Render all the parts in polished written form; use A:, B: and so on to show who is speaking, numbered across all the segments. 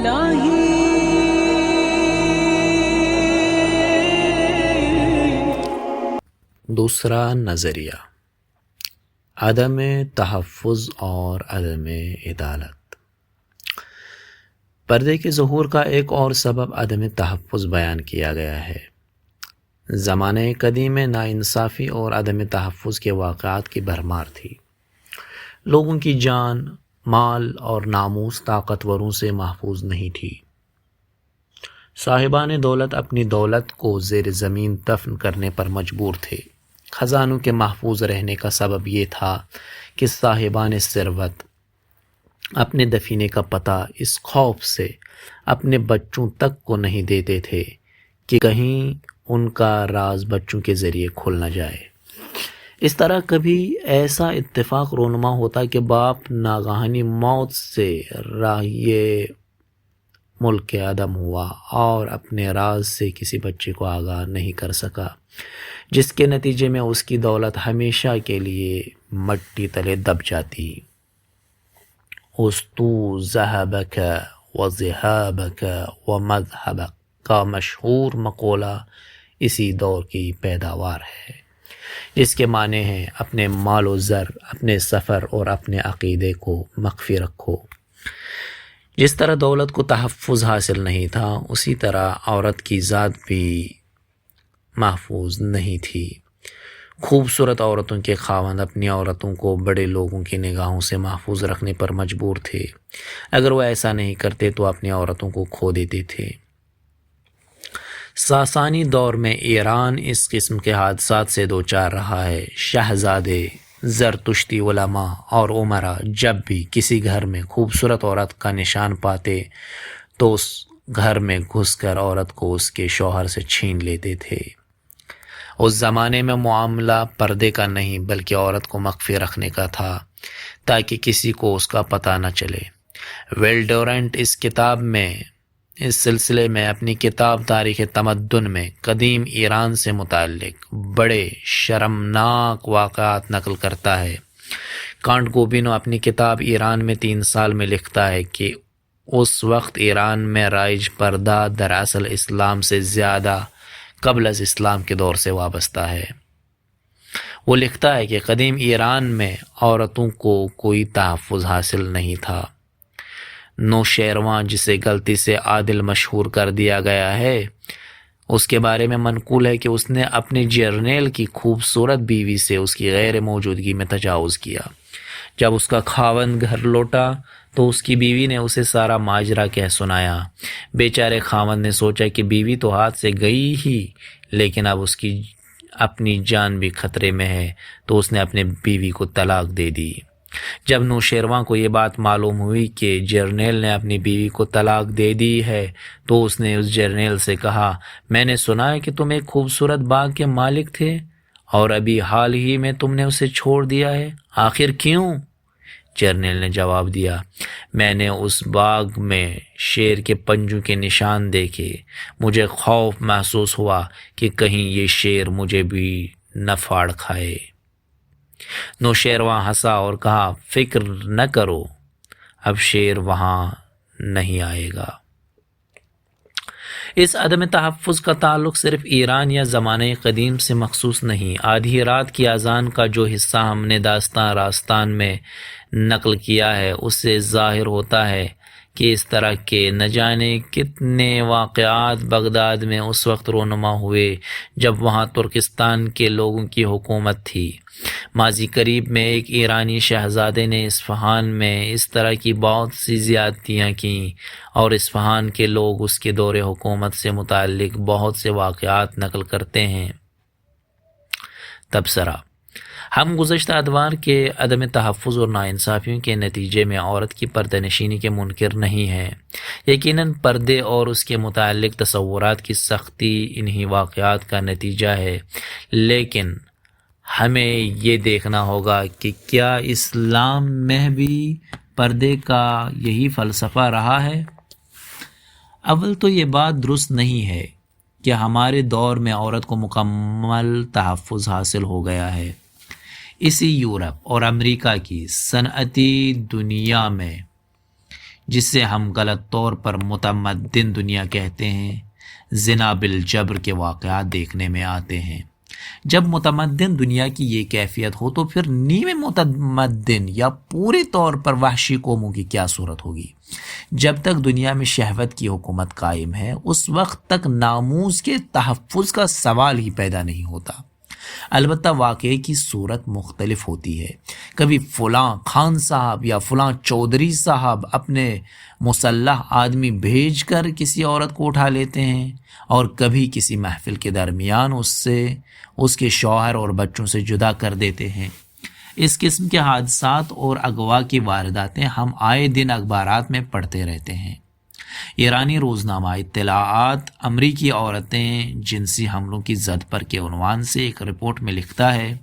A: الہی
B: دوسرا نظریہ، عدم تحفظ اور عدم عدالت۔ پردے کے ظہور کا ایک اور سبب عدم تحفظ بیان کیا گیا ہے۔ زمانہ قدیم میں ناانصافی اور عدم تحفظ کے واقعات کی بھرمار تھی۔ لوگوں کی جان، مال اور ناموس طاقتوروں سے محفوظ نہیں تھی۔ صاحبان دولت اپنی دولت کو زیر زمین دفن کرنے پر مجبور تھے۔ خزانوں کے محفوظ رہنے کا سبب یہ تھا کہ صاحبان ثروت اپنے دفینے کا پتہ اس خوف سے اپنے بچوں تک کو نہیں دیتے تھے کہ کہیں ان کا راز بچوں کے ذریعے کھل نہ جائے۔ اس طرح کبھی ایسا اتفاق رونما ہوتا کہ باپ ناگہانی موت سے راہی ملک کے عدم ہوا اور اپنے راز سے کسی بچے کو آگاہ نہیں کر سکا، جس کے نتیجے میں اس کی دولت ہمیشہ کے لیے مٹی تلے دب جاتی۔ اُسْتُو ذَهَبَكَ وَذِهَابَكَ وَمَذْهَبَكَ کا مشہور مقولہ اسی دور کی پیداوار ہے، جس کے معنی ہیں اپنے مال و زر، اپنے سفر اور اپنے عقیدے کو مخفی رکھو۔ جس طرح دولت کو تحفظ حاصل نہیں تھا، اسی طرح عورت کی ذات بھی محفوظ نہیں تھی۔ خوبصورت عورتوں کے خاوند اپنی عورتوں کو بڑے لوگوں کی نگاہوں سے محفوظ رکھنے پر مجبور تھے۔ اگر وہ ایسا نہیں کرتے تو اپنی عورتوں کو کھو دیتے تھے۔ ساسانی دور میں ایران اس قسم کے حادثات سے دوچار رہا ہے۔ شہزادے، زرتشتی علماء اور عمرا جب بھی کسی گھر میں خوبصورت عورت کا نشان پاتے تو اس گھر میں گھس کر عورت کو اس کے شوہر سے چھین لیتے تھے۔ اس زمانے میں معاملہ پردے کا نہیں بلکہ عورت کو مخفی رکھنے کا تھا تاکہ کسی کو اس کا پتہ نہ چلے۔ ویل ڈورنٹ اس سلسلے میں اپنی کتاب تاریخ تمدن میں قدیم ایران سے متعلق بڑے شرمناک واقعات نقل کرتا ہے۔ کانٹ گوبینو اپنی کتاب ایران میں 3 سال میں لکھتا ہے کہ اس وقت ایران میں رائج پردہ دراصل اسلام سے زیادہ قبل از اسلام کے دور سے وابستہ ہے۔ وہ لکھتا ہے کہ قدیم ایران میں عورتوں کو کوئی تحفظ حاصل نہیں تھا۔ نوشیروان، جسے غلطی سے عادل مشہور کر دیا گیا ہے، اس کے بارے میں منقول ہے کہ اس نے اپنے جرنیل کی خوبصورت بیوی سے اس کی غیر موجودگی میں تجاوز کیا۔ جب اس کا خاوند گھر لوٹا تو اس کی بیوی نے اسے سارا ماجرا کہہ سنایا۔ بیچارے خاوند نے سوچا کہ بیوی تو ہاتھ سے گئی ہی، لیکن اب اس کی اپنی جان بھی خطرے میں ہے، تو اس نے اپنے بیوی کو طلاق دے دی۔ جب نوشیروان کو یہ بات معلوم ہوئی کہ جرنیل نے اپنی بیوی کو طلاق دے دی ہے تو اس نے اس جرنیل سے کہا، میں نے سنا ہے کہ تم ایک خوبصورت باغ کے مالک تھے اور ابھی حال ہی میں تم نے اسے چھوڑ دیا ہے، آخر کیوں؟ جرنیل نے جواب دیا، میں نے اس باغ میں شیر کے پنجوں کے نشان دیکھے، مجھے خوف محسوس ہوا کہ کہیں یہ شیر مجھے بھی نہ پھاڑ کھائے۔ نوشیروان ہنسا اور کہا، فکر نہ کرو، اب شیر وہاں نہیں آئے گا۔ اس عدم تحفظ کا تعلق صرف ایران یا زمانہ قدیم سے مخصوص نہیں۔ آدھی رات کی اذان کا جو حصہ ہم نے داستان راستان میں نقل کیا ہے، اس سے ظاہر ہوتا ہے کہ اس طرح کے نہ جانے کتنے واقعات بغداد میں اس وقت رونما ہوئے جب وہاں ترکستان کے لوگوں کی حکومت تھی۔ ماضی قریب میں ایک ایرانی شہزادے نے اصفہان میں اس طرح کی بہت سی زیادتیاں کیں اور اصفہان کے لوگ اس کے دور حکومت سے متعلق بہت سے واقعات نقل کرتے ہیں۔ تبصرہ: ہم گزشتہ ادوار کے عدم تحفظ اور ناانصافیوں کے نتیجے میں عورت کی پردہ نشینی کے منکر نہیں ہیں۔ یقیناً پردے اور اس کے متعلق تصورات کی سختی انہی واقعات کا نتیجہ ہے، لیکن ہمیں یہ دیکھنا ہوگا کہ کیا اسلام میں بھی پردے کا یہی فلسفہ رہا ہے؟ اول تو یہ بات درست نہیں ہے کہ ہمارے دور میں عورت کو مکمل تحفظ حاصل ہو گیا ہے۔ اسی یورپ اور امریکہ کی صنعتی دنیا میں جسے ہم غلط طور پر متمدن دنیا کہتے ہیں، زنا بالجبر کے واقعات دیکھنے میں آتے ہیں۔ جب متمدن دنیا کی یہ کیفیت ہو تو پھر نیمے متمدن یا پورے طور پر وحشی قوموں کی کیا صورت ہوگی؟ جب تک دنیا میں شہوت کی حکومت قائم ہے اس وقت تک ناموس کے تحفظ کا سوال ہی پیدا نہیں ہوتا۔ البتہ واقعے کی صورت مختلف ہوتی ہے۔ کبھی فلاں خان صاحب یا فلاں چودھری صاحب اپنے مسلح آدمی بھیج کر کسی عورت کو اٹھا لیتے ہیں، اور کبھی کسی محفل کے درمیان اس کے شوہر اور بچوں سے جدا کر دیتے ہیں۔ اس قسم کے حادثات اور اغوا کی وارداتیں ہم آئے دن اخبارات میں پڑھتے رہتے ہیں۔ ایرانی روزنامہ اطلاعات امریکی عورتیں جنسی حملوں کی زد پر کے عنوان سے ایک رپورٹ میں لکھتا ہے،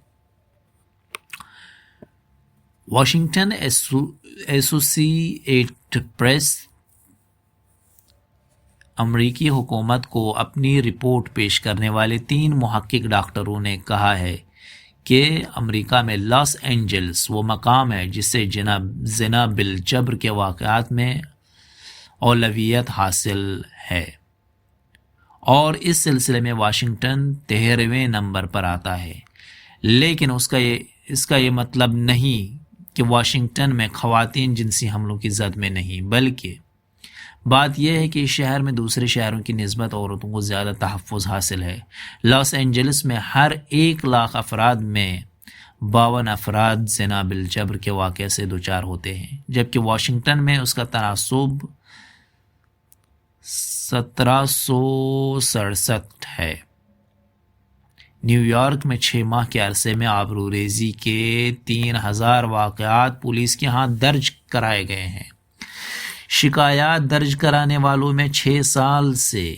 B: واشنگٹن ایسوسی ایٹ پریس امریکی حکومت کو اپنی رپورٹ پیش کرنے والے 3 محقق ڈاکٹروں نے کہا ہے کہ امریکہ میں لاس اینجلس وہ مقام ہے جسے زنا بالجبر کے واقعات میں اولویت حاصل ہے، اور اس سلسلے میں واشنگٹن 13ویں نمبر پر آتا ہے۔ لیکن اس کا یہ مطلب نہیں کہ واشنگٹن میں خواتین جنسی حملوں کی زد میں نہیں، بلکہ بات یہ ہے کہ اس شہر میں دوسرے شہروں کی نسبت عورتوں کو زیادہ تحفظ حاصل ہے۔ لاس اینجلس میں ہر 1,00,000 افراد میں 52 افراد زنا بالجبر کے واقعے سے دوچار ہوتے ہیں، جبکہ واشنگٹن میں اس کا تناسب 1767 ہے۔ نیو یارک میں 6 ماہ کے عرصے میں آبروریزی کے 3000 واقعات پولیس کے ہاں درج کرائے گئے ہیں۔ شکایات درج کرانے والوں میں 6 سال سے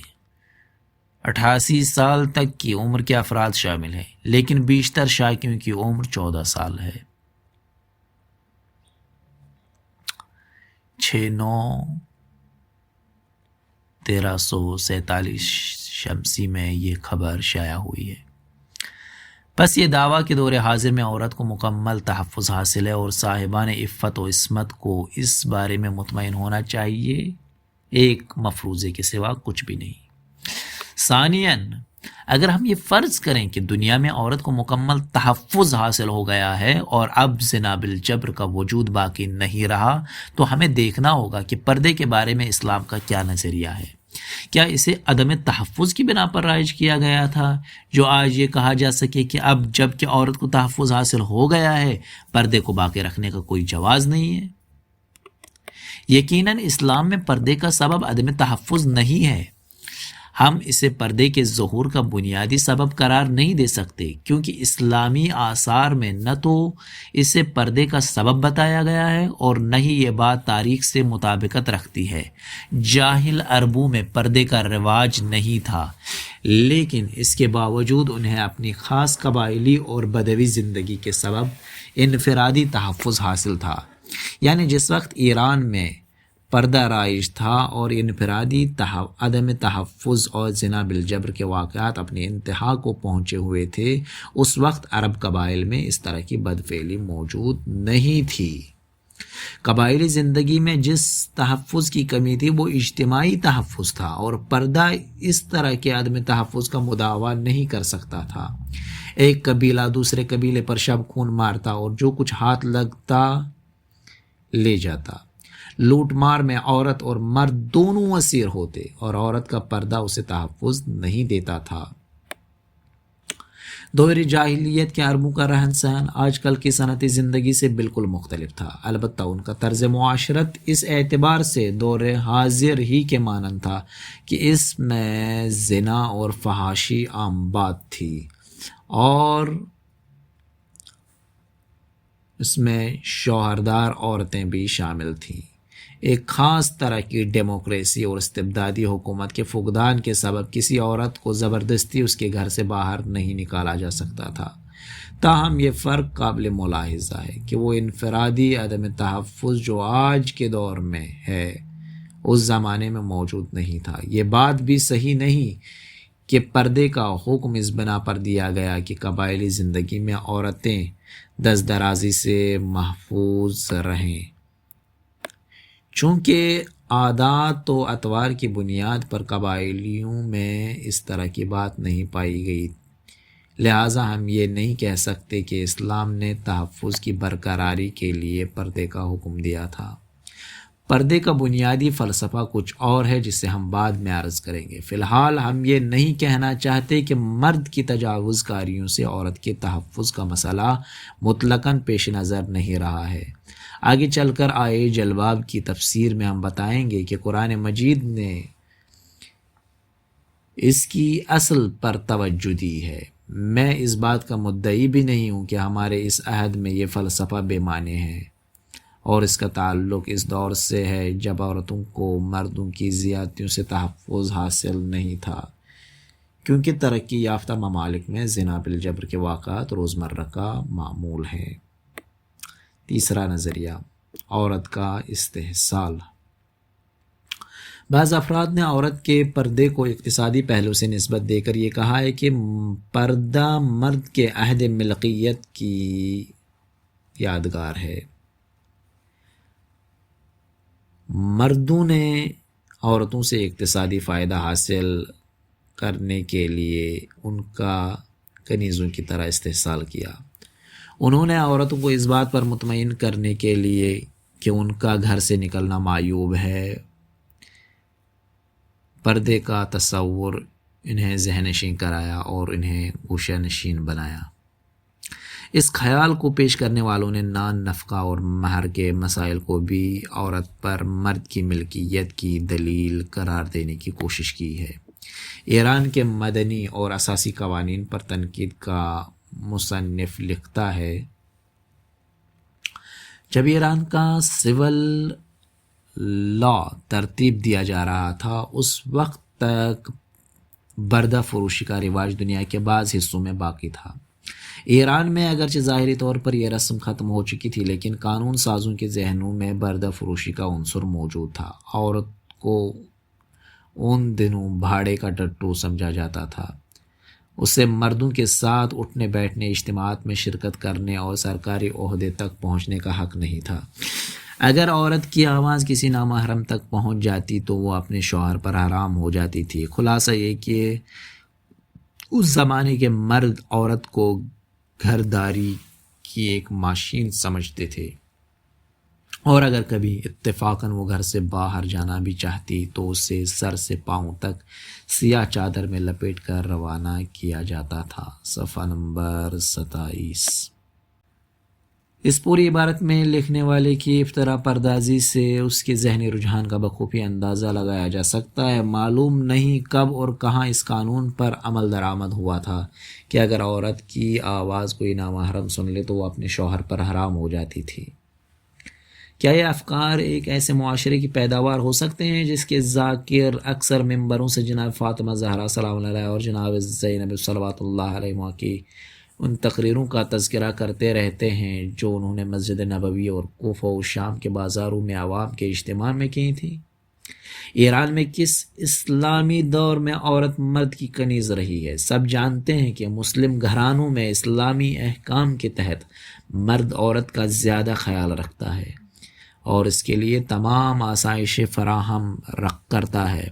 B: 88 سال تک کی عمر کے افراد شامل ہیں، لیکن بیشتر شاکیوں کی عمر 14 سال ہے۔ 6/9/1347 شمسی میں یہ خبر شائع ہوئی ہے۔ بس یہ دعویٰ کہ دور حاضر میں عورت کو مکمل تحفظ حاصل ہے اور صاحبان عفت و عصمت کو اس بارے میں مطمئن ہونا چاہیے، ایک مفروضے کے سوا کچھ بھی نہیں۔ ثانیاً، اگر ہم یہ فرض کریں کہ دنیا میں عورت کو مکمل تحفظ حاصل ہو گیا ہے اور اب زنا بالجبر کا وجود باقی نہیں رہا، تو ہمیں دیکھنا ہوگا کہ پردے کے بارے میں اسلام کا کیا نظریہ ہے۔ کیا اسے عدم تحفظ کی بنا پر رائج کیا گیا تھا، جو آج یہ کہا جا سکے کہ اب جب کہ عورت کو تحفظ حاصل ہو گیا ہے پردے کو باقی رکھنے کا کوئی جواز نہیں ہے؟ یقیناً اسلام میں پردے کا سبب عدم تحفظ نہیں ہے۔ ہم اسے پردے کے ظہور کا بنیادی سبب قرار نہیں دے سکتے، کیونکہ اسلامی آثار میں نہ تو اسے پردے کا سبب بتایا گیا ہے اور نہ ہی یہ بات تاریخ سے مطابقت رکھتی ہے۔ جاہل عربوں میں پردے کا رواج نہیں تھا، لیکن اس کے باوجود انہیں اپنی خاص قبائلی اور بدوی زندگی کے سبب انفرادی تحفظ حاصل تھا۔ یعنی جس وقت ایران میں پردہ رائج تھا اور انفرادی عدم تحفظ اور زنا بالجبر کے واقعات اپنی انتہا کو پہنچے ہوئے تھے، اس وقت عرب قبائل میں اس طرح کی بدفعلی موجود نہیں تھی۔ قبائلی زندگی میں جس تحفظ کی کمی تھی وہ اجتماعی تحفظ تھا، اور پردہ اس طرح کے عدم تحفظ کا مداوع نہیں کر سکتا تھا۔ ایک قبیلہ دوسرے قبیلے پر شب خون مارتا اور جو کچھ ہاتھ لگتا لے جاتا۔ لوٹ مار میں عورت اور مرد دونوں اسیر ہوتے اور عورت کا پردہ اسے تحفظ نہیں دیتا تھا۔ دور جاہلیت کے عربوں کا رہن سہن آج کل کی صنعتی زندگی سے بالکل مختلف تھا، البتہ ان کا طرز معاشرت اس اعتبار سے دور حاضر ہی کے مانند تھا کہ اس میں زنا اور فحاشی عام بات تھی، اور اس میں شوہردار عورتیں بھی شامل تھیں۔ ایک خاص طرح کی ڈیموکریسی اور استبدادی حکومت کے فقدان کے سبب کسی عورت کو زبردستی اس کے گھر سے باہر نہیں نکالا جا سکتا تھا۔ تاہم یہ فرق قابل ملاحظہ ہے کہ وہ انفرادی عدم تحفظ جو آج کے دور میں ہے اس زمانے میں موجود نہیں تھا۔ یہ بات بھی صحیح نہیں کہ پردے کا حکم اس بنا پر دیا گیا کہ قبائلی زندگی میں عورتیں دست درازی سے محفوظ رہیں، چونکہ عادات و اطوار کی بنیاد پر قبائلیوں میں اس طرح کی بات نہیں پائی گئی، لہٰذا ہم یہ نہیں کہہ سکتے کہ اسلام نے تحفظ کی برقراری کے لیے پردے کا حکم دیا تھا۔ پردے کا بنیادی فلسفہ کچھ اور ہے جسے ہم بعد میں عرض کریں گے۔ فی الحال ہم یہ نہیں کہنا چاہتے کہ مرد کی تجاوز کاریوں سے عورت کے تحفظ کا مسئلہ مطلقاً پیش نظر نہیں رہا ہے۔ آگے چل کر آئے جلباب کی تفسیر میں ہم بتائیں گے کہ قرآن مجید نے اس کی اصل پر توجہ دی ہے۔ میں اس بات کا مدعی بھی نہیں ہوں کہ ہمارے اس عہد میں یہ فلسفہ بے معنی ہے، اور اس کا تعلق اس دور سے ہے جب عورتوں کو مردوں کی زیادتیوں سے تحفظ حاصل نہیں تھا، کیونکہ ترقی یافتہ ممالک میں زنا بالجبر کے واقعات روزمرہ کا معمول ہیں۔ تیسرا نظریہ، عورت کا استحصال۔ بعض افراد نے عورت کے پردے کو اقتصادی پہلو سے نسبت دے کر یہ کہا ہے کہ پردہ مرد کے عہد ملکیت کی یادگار ہے۔ مردوں نے عورتوں سے اقتصادی فائدہ حاصل کرنے کے لیے ان کا کنیزوں کی طرح استحصال کیا۔ انہوں نے عورتوں کو اس بات پر مطمئن کرنے کے لیے کہ ان کا گھر سے نکلنا معیوب ہے، پردے کا تصور انہیں ذہن نشین کرایا اور انہیں گوشہ نشین بنایا۔ اس خیال کو پیش کرنے والوں نے نان، نفقہ اور مہر کے مسائل کو بھی عورت پر مرد کی ملکیت کی دلیل قرار دینے کی کوشش کی ہے۔ ایران کے مدنی اور اساسی قوانین پر تنقید کا مصنف لکھتا ہے، جب ایران کا سول لا ترتیب دیا جا رہا تھا اس وقت تک بردہ فروشی کا رواج دنیا کے بعض حصوں میں باقی تھا۔ ایران میں اگرچہ ظاہری طور پر یہ رسم ختم ہو چکی تھی، لیکن قانون سازوں کے ذہنوں میں بردہ فروشی کا عنصر موجود تھا۔ عورت کو ان دنوں بھاڑے کا ٹٹو سمجھا جاتا تھا، اسے مردوں کے ساتھ اٹھنے بیٹھنے، اجتماعات میں شرکت کرنے اور سرکاری عہدے تک پہنچنے کا حق نہیں تھا۔ اگر عورت کی آواز کسی نامحرم تک پہنچ جاتی تو وہ اپنے شوہر پر حرام ہو جاتی تھی۔ خلاصہ یہ کہ اس زمانے کے مرد عورت کو گھرداری کی ایک ماشین سمجھتے تھے، اور اگر کبھی اتفاقاً وہ گھر سے باہر جانا بھی چاہتی تو اسے سر سے پاؤں تک سیاہ چادر میں لپیٹ کر روانہ کیا جاتا تھا۔ صفحہ نمبر 27۔ اس پوری عبارت میں لکھنے والے کی افتراء پردازی سے اس کے ذہنی رجحان کا بخوبی اندازہ لگایا جا سکتا ہے۔ معلوم نہیں کب اور کہاں اس قانون پر عمل درآمد ہوا تھا کہ اگر عورت کی آواز کوئی نامحرم سن لے تو وہ اپنے شوہر پر حرام ہو جاتی تھی۔ کیا یہ افکار ایک ایسے معاشرے کی پیداوار ہو سکتے ہیں جس کے ذاکر اکثر ممبروں سے جناب فاطمہ زہرا سلام اللہ علیہا اور جناب زینب صلوات اللہ علیہما کی ان تقریروں کا تذکرہ کرتے رہتے ہیں جو انہوں نے مسجد نبوی اور کوفہ و شام کے بازاروں میں عوام کے اجتماع میں کی تھی؟ ایران میں کس اسلامی دور میں عورت مرد کی کنیز رہی ہے؟ سب جانتے ہیں کہ مسلم گھرانوں میں اسلامی احکام کے تحت مرد عورت کا زیادہ خیال رکھتا ہے اور اس کے لیے تمام آسائشیں فراہم کرتا ہے۔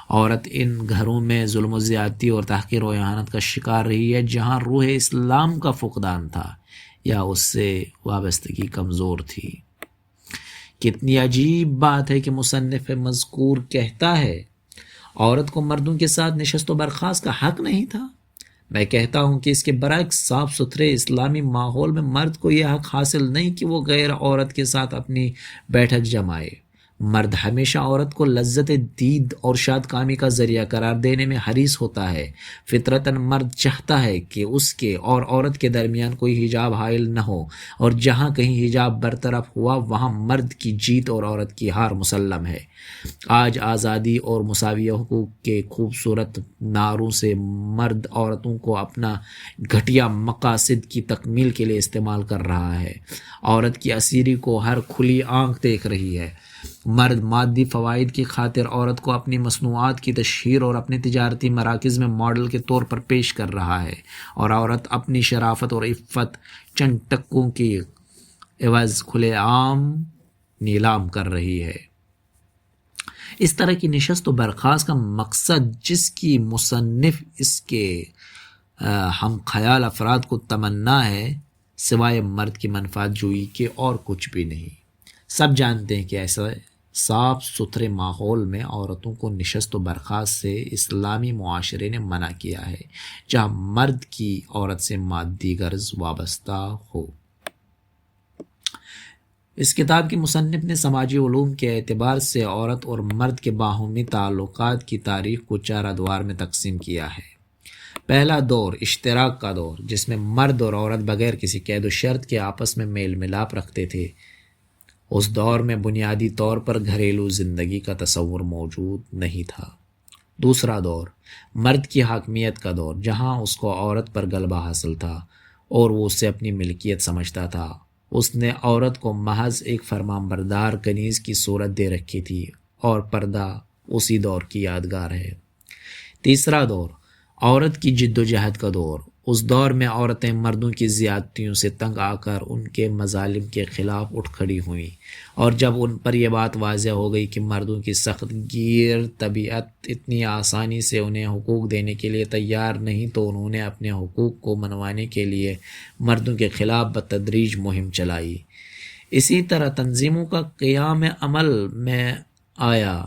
B: عورت ان گھروں میں ظلم و زیادتی اور تحقیر و اہانت کا شکار رہی ہے جہاں روح اسلام کا فقدان تھا یا اس سے وابستگی کمزور تھی۔ کتنی عجیب بات ہے کہ مصنف مذکور کہتا ہے عورت کو مردوں کے ساتھ نشست و برخاست کا حق نہیں تھا۔ میں کہتا ہوں کہ اس کے برعکس صاف ستھرے اسلامی ماحول میں مرد کو یہ حق حاصل نہیں کہ وہ غیر عورت کے ساتھ اپنی بیٹھک جمائے۔ مرد ہمیشہ عورت کو لذت دید اور شاد کامی کا ذریعہ قرار دینے میں حریص ہوتا ہے۔ فطرتاً مرد چاہتا ہے کہ اس کے اور عورت کے درمیان کوئی حجاب حائل نہ ہو، اور جہاں کہیں حجاب برطرف ہوا وہاں مرد کی جیت اور عورت کی ہار مسلم ہے۔ آج آزادی اور مساوی حقوق کے خوبصورت نعروں سے مرد عورتوں کو اپنا گھٹیا مقاصد کی تکمیل کے لیے استعمال کر رہا ہے۔ عورت کی اسیری کو ہر کھلی آنکھ دیکھ رہی ہے۔ مرد مادی فوائد کی خاطر عورت کو اپنی مصنوعات کی تشہیر اور اپنے تجارتی مراکز میں ماڈل کے طور پر پیش کر رہا ہے، اور عورت اپنی شرافت اور عفت چند ٹکوں کی عوض کھلے عام نیلام کر رہی ہے۔ اس طرح کی نشست و برخاست کا مقصد جس کی مصنف اس کے ہم خیال افراد کو تمنا ہے سوائے مرد کی منفعت جوئی کے اور کچھ بھی نہیں۔ سب جانتے ہیں کہ ایسا صاف ستھرے ماحول میں عورتوں کو نشست و برخاست سے اسلامی معاشرے نے منع کیا ہے جہاں مرد کی عورت سے مادی غرض وابستہ ہو۔ اس کتاب کی مصنف نے سماجی علوم کے اعتبار سے عورت اور مرد کے باہمی تعلقات کی تاریخ کو 4 ادوار میں تقسیم کیا ہے۔ پہلا دور اشتراک کا دور، جس میں مرد اور عورت بغیر کسی قید و شرط کے آپس میں میل ملاپ رکھتے تھے۔ اس دور میں بنیادی طور پر گھریلو زندگی کا تصور موجود نہیں تھا۔ دوسرا دور مرد کی حاکمیت کا دور، جہاں اس کو عورت پر غلبہ حاصل تھا اور وہ اسے اپنی ملکیت سمجھتا تھا۔ اس نے عورت کو محض ایک فرمانبردار کنیز کی صورت دے رکھی تھی اور پردہ اسی دور کی یادگار ہے۔ تیسرا دور عورت کی جد و جہد کا دور، اس دور میں عورتیں مردوں کی زیادتیوں سے تنگ آ کر ان کے مظالم کے خلاف اٹھ کھڑی ہوئیں، اور جب ان پر یہ بات واضح ہو گئی کہ مردوں کی سخت گیر طبیعت اتنی آسانی سے انہیں حقوق دینے کے لیے تیار نہیں، تو انہوں نے اپنے حقوق کو منوانے کے لیے مردوں کے خلاف بتدریج مہم چلائی۔ اسی طرح تنظیموں کا قیام عمل میں آیا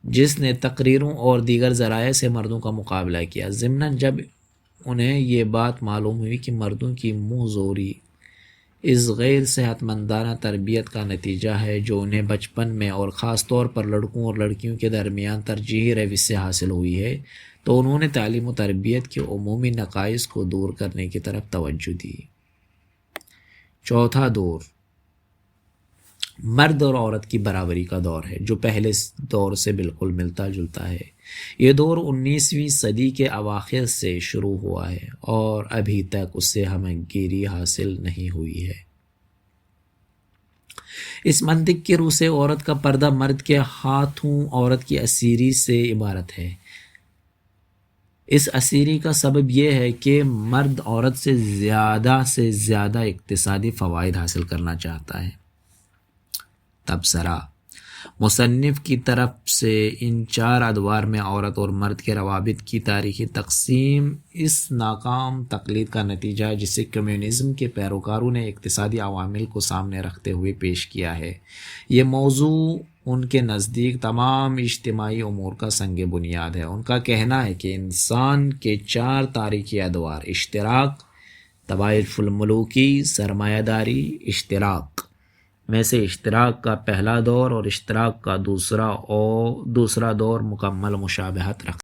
B: جس نے تقریروں اور دیگر ذرائع سے مردوں کا مقابلہ کیا۔ ضمناً جب انہیں یہ بات معلوم ہوئی کہ مردوں کی منہ زوری اس غیر صحت مندانہ تربیت کا نتیجہ ہے جو انہیں بچپن میں اور خاص طور پر لڑکوں اور لڑکیوں کے درمیان ترجیحی روش سے حاصل ہوئی ہے، تو انہوں نے تعلیم و تربیت کے عمومی نقائص کو دور کرنے کی طرف توجہ دی۔ چوتھا دور مرد اور عورت کی برابری کا دور ہے، جو پہلے دور سے بالکل ملتا جلتا ہے۔ یہ دور 19ویں صدی کے اواخر سے شروع ہوا ہے اور ابھی تک اس سے ہمہ گیری حاصل نہیں ہوئی ہے۔ اس منطق کی روح سے عورت کا پردہ مرد کے ہاتھوں عورت کی اسیری سے عبارت ہے۔ اس اسیری کا سبب یہ ہے کہ مرد عورت سے زیادہ اقتصادی فوائد حاصل کرنا چاہتا ہے۔ تبصرہ مصنف کی طرف سے ان 4 ادوار میں عورت اور مرد کے روابط کی تاریخی تقسیم اس ناکام تقلید کا نتیجہ ہے جسے کمیونزم کے پیروکاروں نے اقتصادی عوامل کو سامنے رکھتے ہوئے پیش کیا ہے۔ یہ موضوع ان کے نزدیک تمام اجتماعی امور کا سنگ بنیاد ہے۔ ان کا کہنا ہے کہ انسان کے 4 تاریخی ادوار اشتراک، طوائف الملوکی، سرمایہ داری، اشتراک میں سے اشتراک کا پہلا دور اور اشتراک کا دوسرا دور مکمل مشابہت رکھتا ہے۔